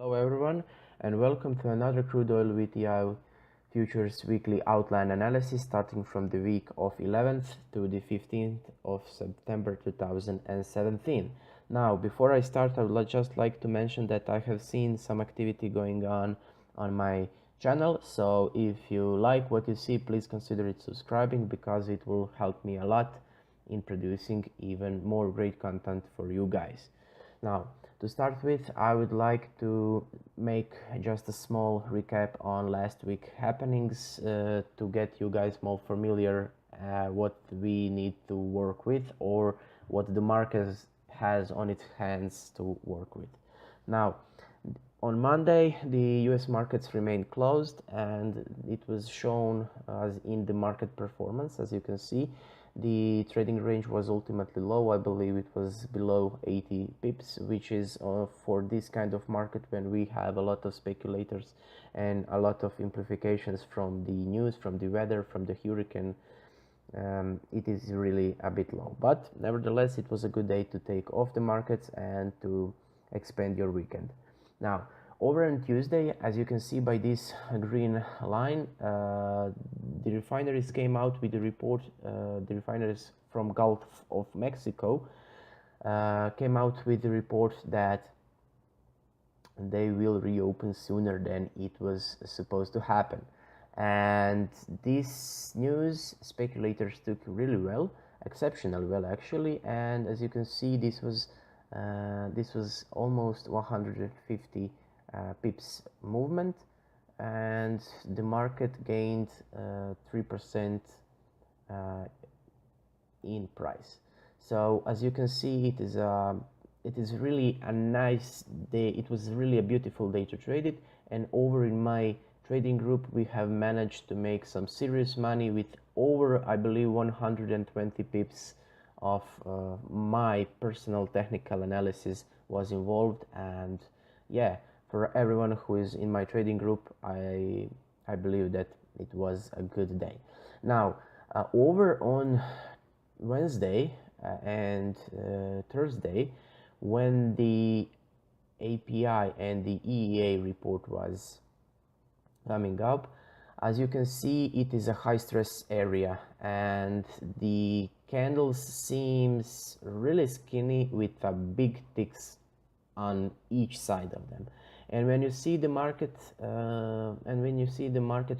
Hello everyone and welcome to another crude oil VTI futures weekly outline analysis starting from the week of 11th to the 15th of September 2017. Now before I start, I would just like to mention that I have seen some activity going on my channel, so if you like what you see, please consider it subscribing because it will help me a lot in producing even more great content for you guys. Now, to start with, I would like to make just a small recap on last week happenings to get you guys more familiar what we need to work with or what the market has on its hands to work with. Now, on Monday, the US markets remained closed and it was shown as in the market performance. As you can see, the trading range was ultimately low. I believe it was below 80 pips, which is for this kind of market when we have a lot of speculators and a lot of implications from the news, from the weather, from the hurricane. It is really a bit low, but nevertheless it was a good day to take off the markets and to expand your weekend. Now, over on Tuesday, as you can see by this green line, the refineries came out with the report. The refineries from Gulf of Mexico came out with the report that they will reopen sooner than it was supposed to happen. And this news speculators took really well, exceptionally well actually. And as you can see, this was almost 150 pips movement, and the market gained 3% in price. So as you can see, it is really a nice day. It was really a beautiful day to trade it, and over in my trading group we have managed to make some serious money with over, I believe, 120 pips of my personal technical analysis was involved. And yeah, for everyone who is in my trading group, I believe that it was a good day. Now over on Wednesday and Thursday, when the API and the EEA report was coming up, as you can see, it is a high stress area and the candles seems really skinny with a big ticks on each side of them. And when you see the market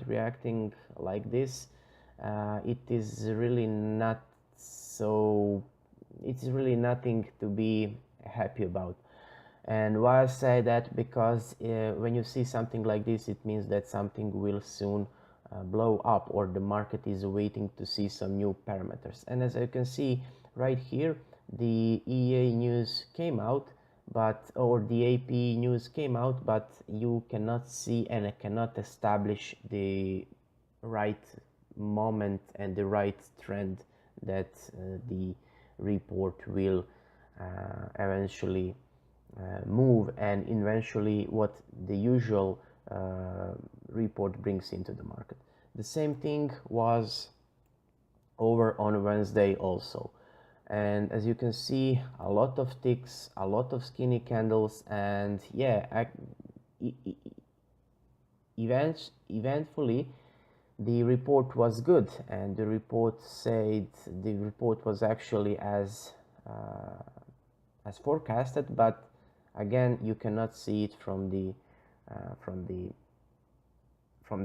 reacting like this, it is really not so, it's really nothing to be happy about. And why I say that, because when you see something like this, it means that something will soon blow up, or the market is waiting to see some new parameters. And as you can see right here, the EA news came out, or the AP news came out, but you cannot see and cannot establish the right moment and the right trend that the report will eventually move, and eventually what the usual report brings into the market. The same thing was over on Wednesday also, and as you can see, a lot of ticks, a lot of skinny candles, and yeah, eventually the report was good, and the report said the report was actually as forecasted, but again you cannot see it from the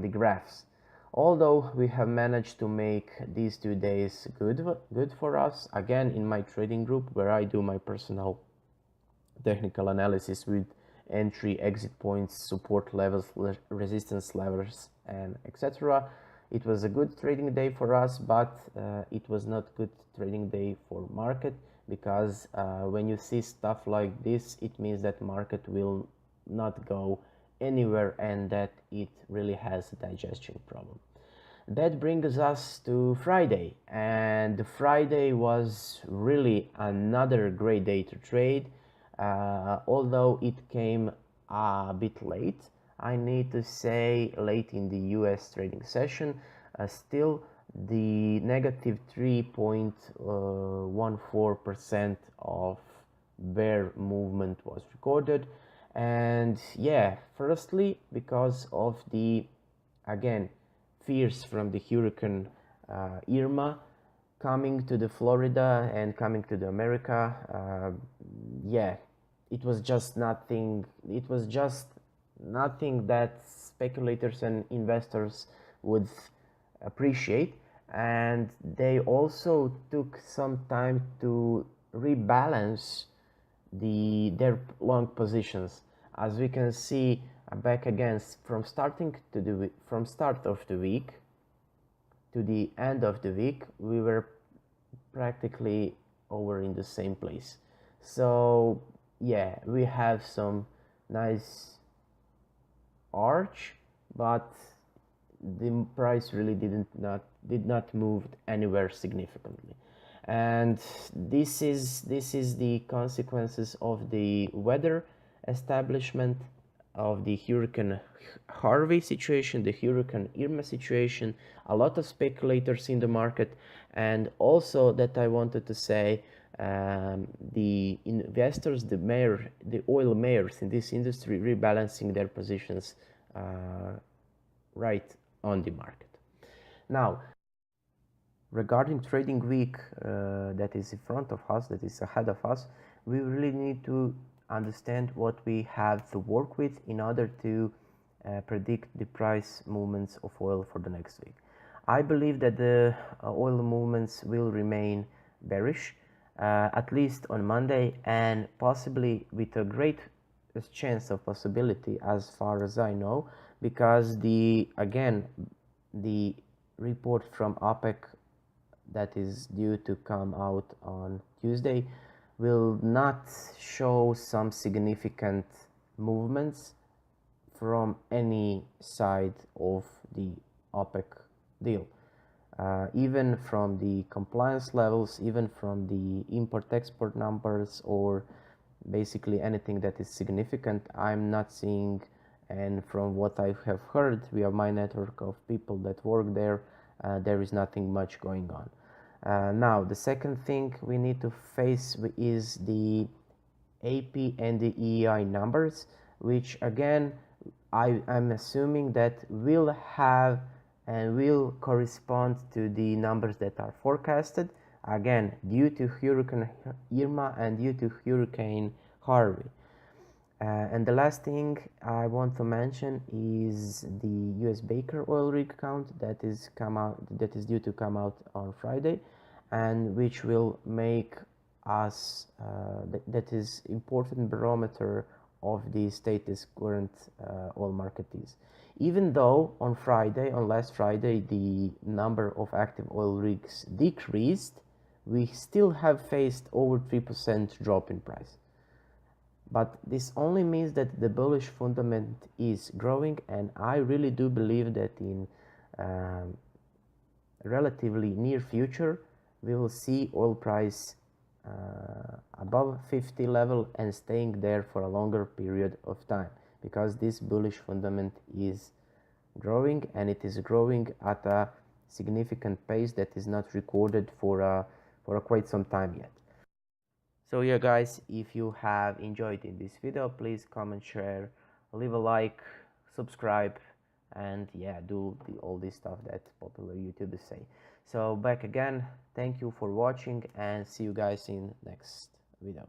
graphs. Although we have managed to make these 2 days good for us, again in my trading group where I do my personal technical analysis with entry, exit points, support levels, resistance levels, and etc. It was a good trading day for us, but it was not good trading day for market, because when you see stuff like this, it means that market will not go anywhere and that it really has a digestion problem. That brings us to Friday, and Friday was really another great day to trade, although it came a bit late. I need to say late in the US trading session. Still, the negative 3.14% of bear movement was recorded, And yeah, firstly, because of the, again, fears from the hurricane Irma coming to the Florida and coming to the America. Yeah, it was just nothing. It was just nothing that speculators and investors would appreciate, and they also took some time to rebalance their long positions. As we can see, back again from from start of the week to the end of the week, we were practically over in the same place. So yeah, we have some nice arch, but the price really did not move anywhere significantly. And this is the consequences of the weather establishment, of the Hurricane Harvey situation, the Hurricane Irma situation, a lot of speculators in the market, and also that I wanted to say, the investors, the oil mayors in this industry rebalancing their positions right on the market. Now, regarding trading week that is in front of us, that is ahead of us, we really need to understand what we have to work with in order to predict the price movements of oil for the next week. I believe that the oil movements will remain bearish, at least on Monday, and possibly with a great chance of possibility as far as I know, because the report from OPEC that is due to come out on Tuesday will not show some significant movements from any side of the OPEC deal. Even from the compliance levels, even from the import-export numbers, or basically anything that is significant, I'm not seeing. And from what I have heard via my network of people that work there, there is nothing much going on. Now, the second thing we need to face is the AP and the EEI numbers, which again, I'm assuming that will have and will correspond to the numbers that are forecasted, again, due to Hurricane Irma and due to Hurricane Harvey. And the last thing I want to mention is the US Baker oil rig count that is due to come out on Friday, and which will make us that is important barometer of the status current oil market is. Even though on last Friday, the number of active oil rigs decreased, we still have faced over 3% drop in price. But this only means that the bullish fundament is growing, and I really do believe that in relatively near future we will see oil price above 50 level and staying there for a longer period of time, because this bullish fundament is growing, and it is growing at a significant pace that is not recorded for quite some time yet. So yeah guys, if you have enjoyed in this video, please comment, share, leave a like, subscribe, and yeah, do all this stuff that popular YouTubers say. So back again, thank you for watching, and see you guys in next video.